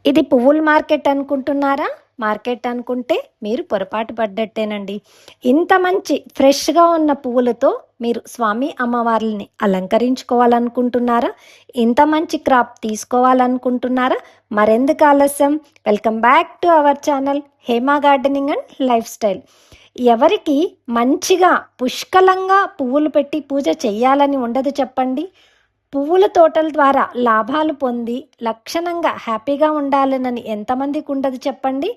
ఇది పువ్వుల మార్కెట్ అనుకుంటున్నారా? మార్కెట్ అనుకుంటే మీరు పొరపాటు పడ్డట్టేనండి. ఇంత మంచి ఫ్రెష్‌గా ఉన్న పువ్వులతో మీరు స్వామి అమ్మవార్లని అలంకరించుకోవాలనుకుంటున్నారా? ఇంత మంచి క్రాప్ తీసుకోవాలనుకుంటున్నారా? మరెందుకు ఆలస్యం? Welcome back to our channel Hema gardening and life style. ఎవరికి మంచిగా పుష్కలంగా పువ్వులు పెట్టి పూజ చెయ్యాలని ఉండదు చెప్పండి? పువ్వుల తోటల ద్వారా లాభాలు పొంది లక్షణంగా హ్యాపీగా ఉండాలనని ఎంతమందికి ఉండదు చెప్పండి.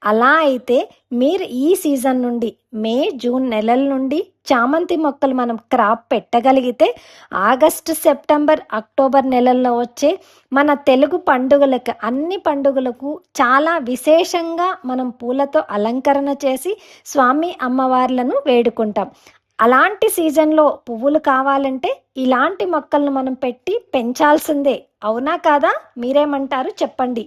అలా అయితే మీరు ఈ సీజన్ నుండి మే జూన్ నెలల నుండి చామంతి మొక్కలు మనం క్రాప్ పెట్టగలిగితే ఆగస్టు సెప్టెంబర్ అక్టోబర్ నెలల్లో వచ్చే మన తెలుగు పండుగలకు అన్ని పండుగలకు చాలా విశేషంగా మనం పూలతో అలంకరణ చేసి స్వామి అమ్మవార్లను వేడుకుంటాం. అలాంటి సీజన్లో పువ్వులు కావాలంటే ఇలాంటి మొక్కలను మనం పెట్టి పెంచాల్సిందే. అవునా కాదా? మీరేమంటారు చెప్పండి.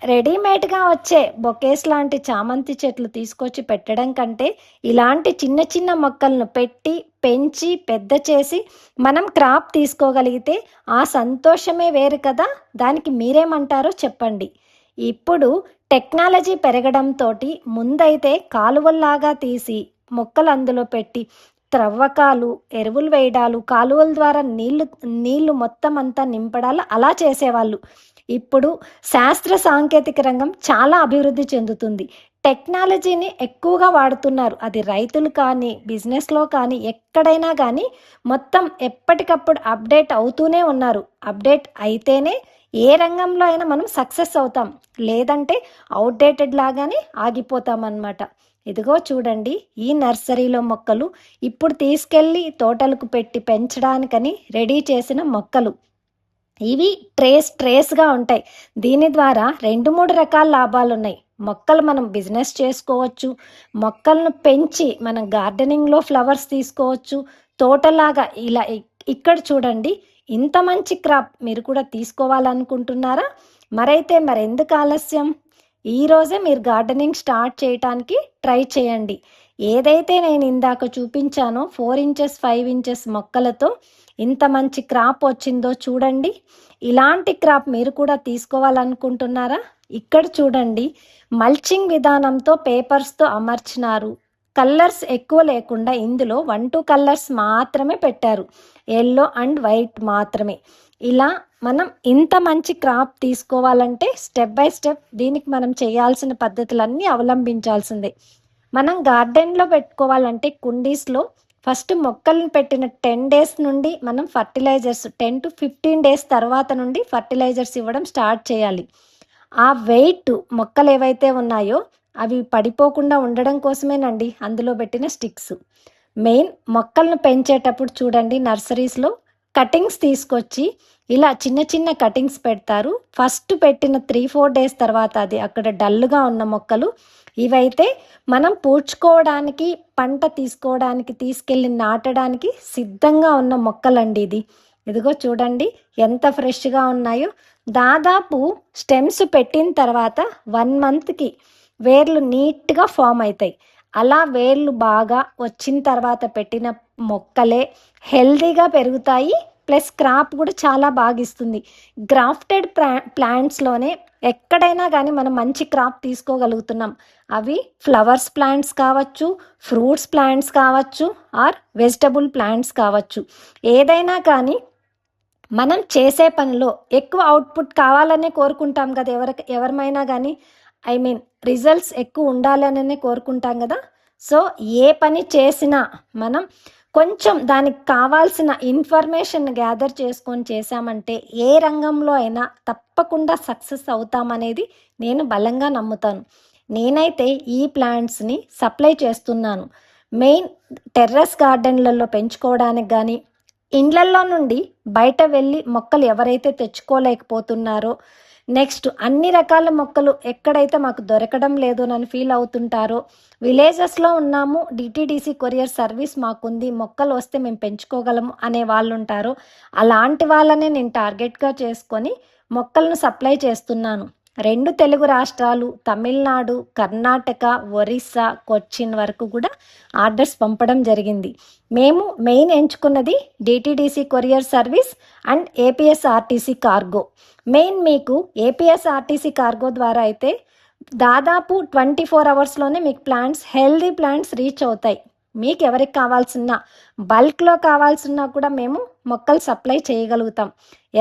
రెడీమేడ్గా వచ్చే బొకేస్ లాంటి చామంతి చెట్లు తీసుకొచ్చి పెట్టడం కంటే ఇలాంటి చిన్న చిన్న మొక్కలను పెట్టి పెంచి పెద్ద చేసి మనం క్రాప్ తీసుకోగలిగితే ఆ సంతోషమే వేరు కదా. దానికి మీరేమంటారో చెప్పండి. ఇప్పుడు టెక్నాలజీ పెరగడంతో ముందైతే కాలువల్లాగా తీసి మొక్కలు అందులో పెట్టి త్రవ్వకాలు ఎరువులు వేయడాలు కాలువల ద్వారా నీళ్లు మొత్తం అంతా నింపడాలు అలా చేసేవాళ్ళు. ఇప్పుడు శాస్త్ర సాంకేతిక రంగం చాలా అభివృద్ధి చెందుతుంది. టెక్నాలజీని ఎక్కువగా వాడుతున్నారు. అది రైతులు కానీ బిజినెస్లో కానీ ఎక్కడైనా కానీ మొత్తం ఎప్పటికప్పుడు అప్డేట్ అవుతూనే ఉన్నారు. అప్డేట్ అయితేనే ఏ రంగంలో అయినా మనం సక్సెస్ అవుతాం. లేదంటే అవుట్డేటెడ్ లాగానే ఆగిపోతాం అన్నమాట. ఇదిగో చూడండి, ఈ నర్సరీలో మొక్కలు ఇప్పుడు తీసుకెళ్ళి తోటలకు పెట్టి పెంచడానికని రెడీ చేసిన మొక్కలు. ఇవి ట్రేస్గా ఉంటాయి. దీని ద్వారా 2-3 రకాల లాభాలు ఉన్నాయి. మొక్కలు మనం బిజినెస్ చేసుకోవచ్చు. మొక్కలను పెంచి మనం గార్డెనింగ్లో ఫ్లవర్స్ తీసుకోవచ్చు. తోటలాగా ఇలా ఇక్కడ చూడండి, ఇంత మంచి క్రాప్ మీరు కూడా తీసుకోవాలనుకుంటున్నారా? మరెందుకు ఆలస్యం? ఈరోజే మీరు గార్డెనింగ్ స్టార్ట్ చేయటానికి ట్రై చేయండి. ఏదైతే నేను ఇందాక చూపించానో 4 ఇంచెస్ 5 ఇంచెస్ మొక్కలతో ఇంత మంచి క్రాప్ వచ్చిందో చూడండి. ఇలాంటి క్రాప్ మీరు కూడా తీసుకోవాలనుకుంటున్నారా? ఇక్కడ చూడండి, మల్చింగ్ విధానంతో పేపర్స్తో అమర్చినారు. కలర్స్ ఎక్కువ లేకుండా ఇందులో 1-2 కలర్స్ మాత్రమే పెట్టారు. ఎల్లో అండ్ వైట్ మాత్రమే. ఇలా మనం ఇంత మంచి క్రాప్ తీసుకోవాలంటే స్టెప్ బై స్టెప్ దీనికి మనం చేయాల్సిన పద్ధతులన్నీ అవలంబించాల్సిందే. మనం గార్డెన్లో పెట్టుకోవాలంటే కుండీస్లో ఫస్ట్ మొక్కలను పెట్టిన 10 డేస్ నుండి మనం ఫర్టిలైజర్స్ 10 to 15 డేస్ తర్వాత నుండి ఫర్టిలైజర్స్ ఇవ్వడం స్టార్ట్ చేయాలి. ఆ వెయిట్ మొక్కలు ఏవైతే ఉన్నాయో అవి పడిపోకుండా ఉండడం కోసమేనండి అందులో పెట్టిన స్టిక్స్. మెయిన్ మొక్కలను పెంచేటప్పుడు చూడండి, నర్సరీస్లో కటింగ్స్ తీసుకొచ్చి ఇలా చిన్న చిన్న కటింగ్స్ పెడతారు. ఫస్ట్ పెట్టిన 3-4 డేస్ తర్వాత అది అక్కడ డల్గా ఉన్న మొక్కలు ఇవైతే మనం పూడ్చుకోవడానికి పంట తీసుకోవడానికి తీసుకెళ్ళి నాటడానికి సిద్ధంగా ఉన్న మొక్కలండి ఇది. ఇదిగో చూడండి ఎంత ఫ్రెష్గా ఉన్నాయో. దాదాపు స్టెమ్స్ పెట్టిన తర్వాత 1 మంత్కి వేర్లు నీట్గా ఫామ్ అవుతాయి. అలా వేర్లు బాగా వచ్చిన తర్వాత పెట్టిన మొక్కలే హెల్దీగా పెరుగుతాయి. ప్లస్ క్రాప్ కూడా చాలా బాగా ఇస్తుంది. గ్రాఫ్టెడ్ ప్లాంట్స్లోనే ఎక్కడైనా కానీ మనం మంచి క్రాప్ తీసుకోగలుగుతున్నాం. అవి ఫ్లవర్స్ ప్లాంట్స్ కావచ్చు, ఫ్రూట్స్ ప్లాంట్స్ కావచ్చు, ఆర్ వెజిటబుల్ ప్లాంట్స్ కావచ్చు. ఏదైనా కానీ మనం చేసే పనిలో ఎక్కువ అవుట్పుట్ కావాలనే కోరుకుంటాం కదా. ఎవరిమైనా కానీ రిజల్ట్స్ ఎక్కువ ఉండాలనే కోరుకుంటాం కదా. సో ఏ పని చేసినా మనం కొంచెం దానికి కావాల్సిన ఇన్ఫర్మేషన్ గ్యాదర్ చేసుకొని చేశామంటే ఏ రంగంలో అయినా తప్పకుండా సక్సెస్ అవుతామనేది నేను బలంగా నమ్ముతాను. నేనైతే ఈ ప్లాంట్స్ని సప్లై చేస్తున్నాను. మెయిన్ టెర్రస్ గార్డెన్లలో పెంచుకోవడానికి కానీ ఇండ్లల్లో నుండి బయట వెళ్ళి మొక్కలు ఎవరైతే తెచ్చుకోలేకపోతున్నారో, నెక్స్ట్ అన్ని రకాల మొక్కలు ఎక్కడైతే మాకు దొరకడం లేదు అని ఫీల్ అవుతుంటారో, విలేజెస్లో ఉన్నాము, డిటీడీసీ కొరియర్ సర్వీస్ మాకుంది, మొక్కలు వస్తే మేము పెంచుకోగలము అనే వాళ్ళు ఉంటారో అలాంటి వాళ్ళనే నేను టార్గెట్గా చేసుకొని మొక్కలను సప్లై చేస్తున్నాను. 2 తెలుగు రాష్ట్రాలు, తమిళనాడు, కర్ణాటక, ఒరిస్సా, కొచ్చిన్ వరకు కూడా ఆర్డర్స్ పంపడం జరిగింది. మేము మెయిన్ ఎంచుకున్నది DTDC courier service and APSRTC cargo. Main మీకు ఏపీఎస్ఆర్టీసీ కార్గో ద్వారా అయితే దాదాపు 24 అవర్స్లోనే మీకు ప్లాంట్స్, హెల్దీ ప్లాంట్స్ రీచ్ అవుతాయి. మీకు ఎవరికి కావాల్సిన బల్క్లో కావాల్సిన కూడా మేము మొక్కలు సప్లై చేయగలుగుతాం.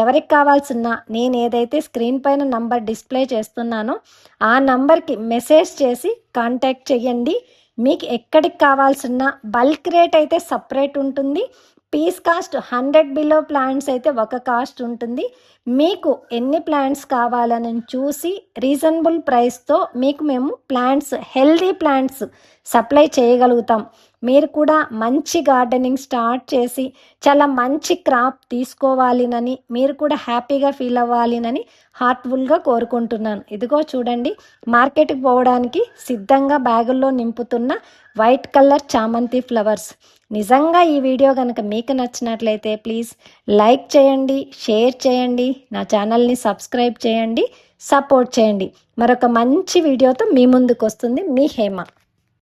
ఎవరికి కావాల్సిన నేను ఏదైతే స్క్రీన్ పైన నంబర్ డిస్ప్లే చేస్తున్నానో ఆ నంబర్కి మెసేజ్ చేసి కాంటాక్ట్ చేయండి. మీకు ఎక్కడికి కావాల్సిన బల్క్ రేట్ అయితే సపరేట్ ఉంటుంది. పీస్ కాస్ట్ 100 బిలో ప్లాంట్స్ అయితే ఒక కాస్ట్ ఉంటుంది. మీకు ఎన్ని ప్లాంట్స్ కావాలని చూసి రీజనబుల్ ప్రైస్తో మీకు మేము ప్లాంట్స్, హెల్దీ ప్లాంట్స్ సప్లై చేయగలుగుతాం. మీరు కూడా మంచి గార్డెనింగ్ స్టార్ట్ చేసి చాలా మంచి క్రాప్ తీసుకోవాలినని, మీరు కూడా హ్యాపీగా ఫీల్ అవ్వాలినని హార్ట్ఫుల్గా కోరుకుంటున్నాను. ఇదిగో చూడండి, మార్కెట్కి పోవడానికి సిద్ధంగా బ్యాగుల్లో నింపుతున్న వైట్ కలర్ చామంతి ఫ్లవర్స్. నిజంగా ఈ వీడియో కనుక మీకు నచ్చినట్లయితే ప్లీజ్ లైక్ చేయండి, షేర్ చేయండి, నా ఛానల్ని సబ్స్క్రైబ్ చేయండి, సపోర్ట్ చేయండి. మరొక మంచి వీడియోతో మీ ముందుకు వస్తుంది మీ హేమ.